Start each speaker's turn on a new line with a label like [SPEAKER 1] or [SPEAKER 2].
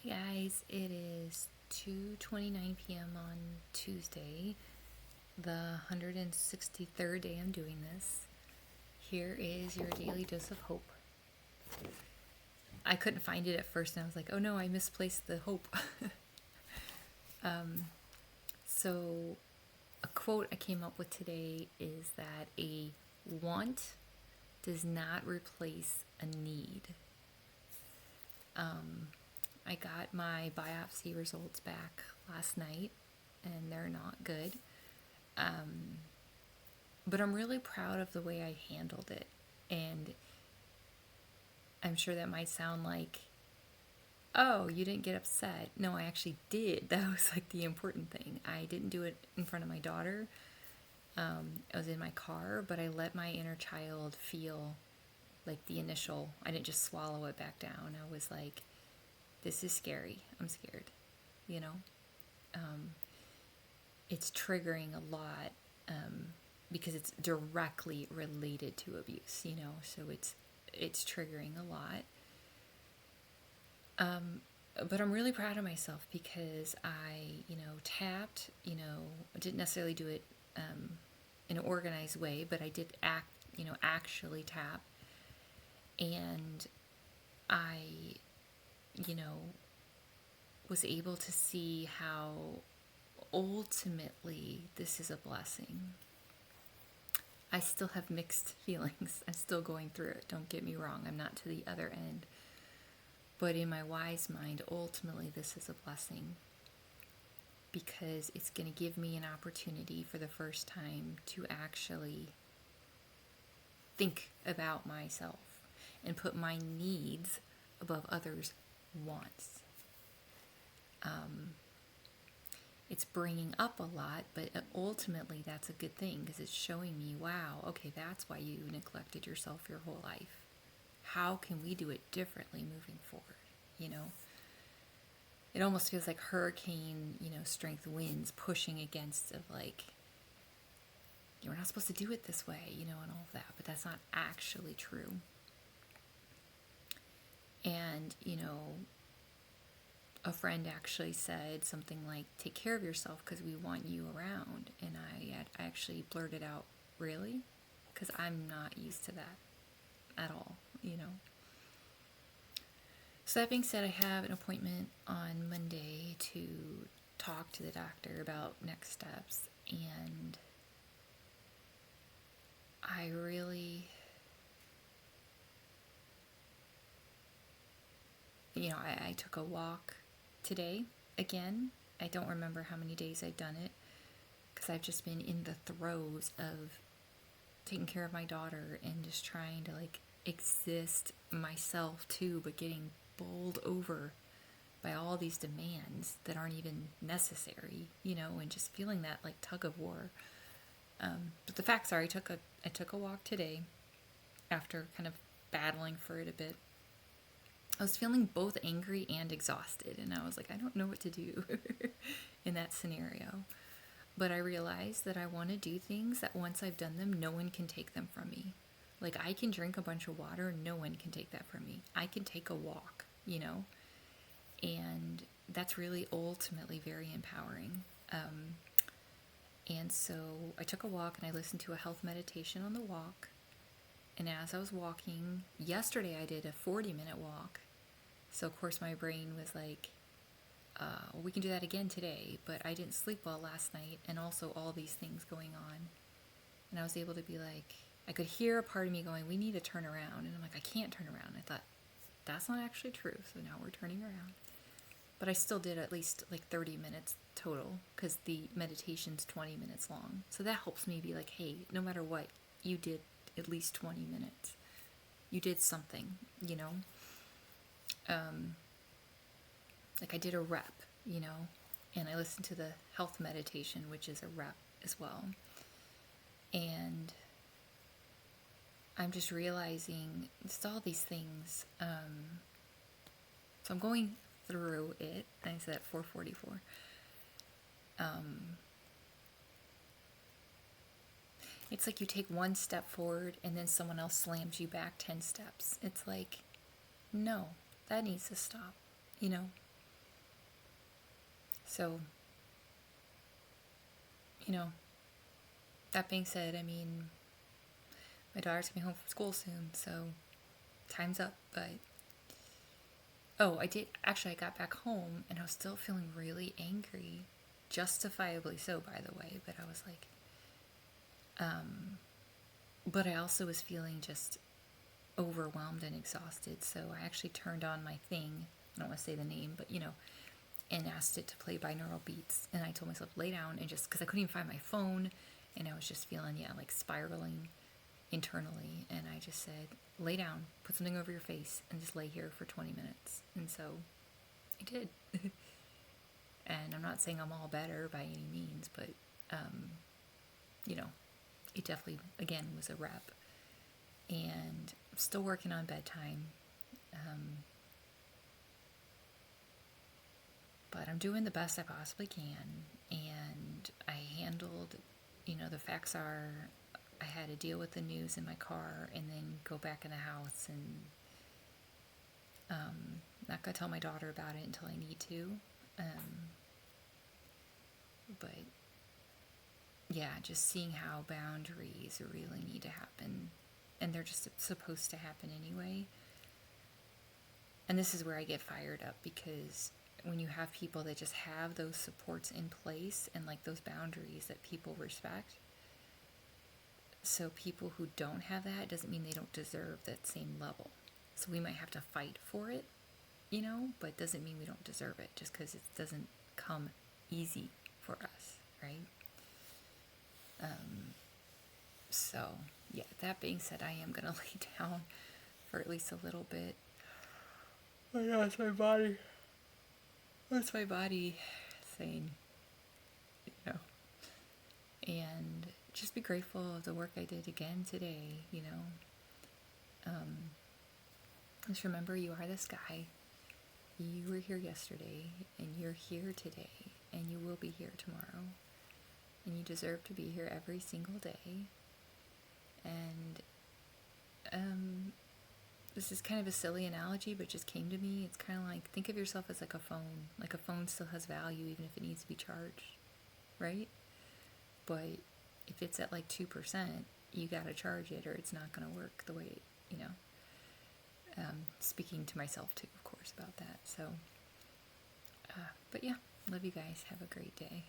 [SPEAKER 1] Guys, it is 2:29 p.m. on Tuesday, the 163rd day I'm doing this. Here is your daily dose of hope. I couldn't find it at first and I was like, "Oh no, I misplaced the hope." So a quote I came up with today is that a want does not replace a need. I got my biopsy results back last night, and they're not good. But I'm really proud of the way I handled it. And I'm sure that might sound like, oh, you didn't get upset. No, I actually did. That was like the important thing. I didn't do it in front of my daughter. I was in my car, but I let my inner child feel like the initial, I didn't just swallow it back down. I was like, this is scary. I'm scared, you know? It's triggering a lot because it's directly related to abuse, so it's triggering a lot. But I'm really proud of myself because I, tapped, didn't necessarily do it in an organized way, but I did actually tap. And I, was able to see how ultimately this is a blessing. I still have mixed feelings. I'm still going through it. Don't get me wrong. I'm not to the other end. But in my wise mind, ultimately, this is a blessing because it's going to give me an opportunity for the first time to actually think about myself and put my needs above others' wants. It's bringing up a lot, but ultimately that's a good thing because it's showing me, wow, okay, that's why you neglected yourself your whole life. How can we do it differently moving forward? It almost feels like hurricane, strength winds pushing against of like, we're not supposed to do it this way, and all of that, but that's not actually true. And, a friend actually said something like, take care of yourself because we want you around. And I actually blurted out, really? Because I'm not used to that at all, So that being said, I have an appointment on Monday to talk to the doctor about next steps. And I really, I took a walk today again. I don't remember how many days I've done it because I've just been in the throes of taking care of my daughter and just trying to like exist myself too, but getting bowled over by all these demands that aren't even necessary, and just feeling that like tug of war. But the facts are, I took a walk today after kind of battling for it a bit. I was feeling both angry and exhausted, and I was like, I don't know what to do in that scenario. But I realized that I want to do things that once I've done them, no one can take them from me. Like, I can drink a bunch of water, no one can take that from me. I can take a walk, and that's really ultimately very empowering. And so I took a walk and I listened to a health meditation on the walk. And as I was walking, yesterday I did a 40-minute walk. So, of course, my brain was like, well, we can do that again today. But I didn't sleep well last night, and also all these things going on. And I was able to be like, I could hear a part of me going, we need to turn around. And I'm like, I can't turn around. I thought, that's not actually true. So now we're turning around. But I still did at least like 30 minutes total because the meditation's 20 minutes long. So that helps me be like, hey, no matter what, you did at least 20 minutes. You did something, like I did a rep, and I listened to the health meditation, which is a rep as well. And I'm just realizing just all these things. So I'm going through it. I said at 4:44. It's like you take one step forward and then someone else slams you back 10 steps. It's like, no, that needs to stop, So, that being said, I mean, my daughter's coming home from school soon, so time's up. But, oh, I got back home and I was still feeling really angry. Justifiably so, by the way. But I was like, but I also was feeling just overwhelmed and exhausted. So I actually turned on my thing. I don't want to say the name, but and asked it to play binaural beats. And I told myself, lay down, and just because I couldn't even find my phone, and I was just feeling, like spiraling internally. And I just said, lay down, put something over your face, and just lay here for 20 minutes. And so I did. And I'm not saying I'm all better by any means, but, it definitely, again, was a rep. And I'm still working on bedtime. But I'm doing the best I possibly can. And I handled, the facts are I had to deal with the news in my car and then go back in the house and not going to tell my daughter about it until I need to. But yeah, just seeing how boundaries really need to happen. And they're just supposed to happen anyway. And this is where I get fired up, because when you have people that just have those supports in place and like those boundaries that people respect, so people who don't have that, doesn't mean they don't deserve that same level. So we might have to fight for it, but doesn't mean we don't deserve it just because it doesn't come easy for us, right? So yeah, that being said, I am gonna lay down for at least a little bit. Oh yeah, it's my body. That's my body saying, and just be grateful of the work I did again today, Just remember, you are the sky. You were here yesterday, and you're here today, and you will be here tomorrow. And you deserve to be here every single day. And this is kind of a silly analogy, but it just came to me. It's kind of like, think of yourself as like a phone. Like a phone still has value even if it needs to be charged, right? But if it's at like 2%, you gotta charge it or it's not gonna work the way, speaking to myself too, of course, about that. So, but yeah, love you guys. Have a great day.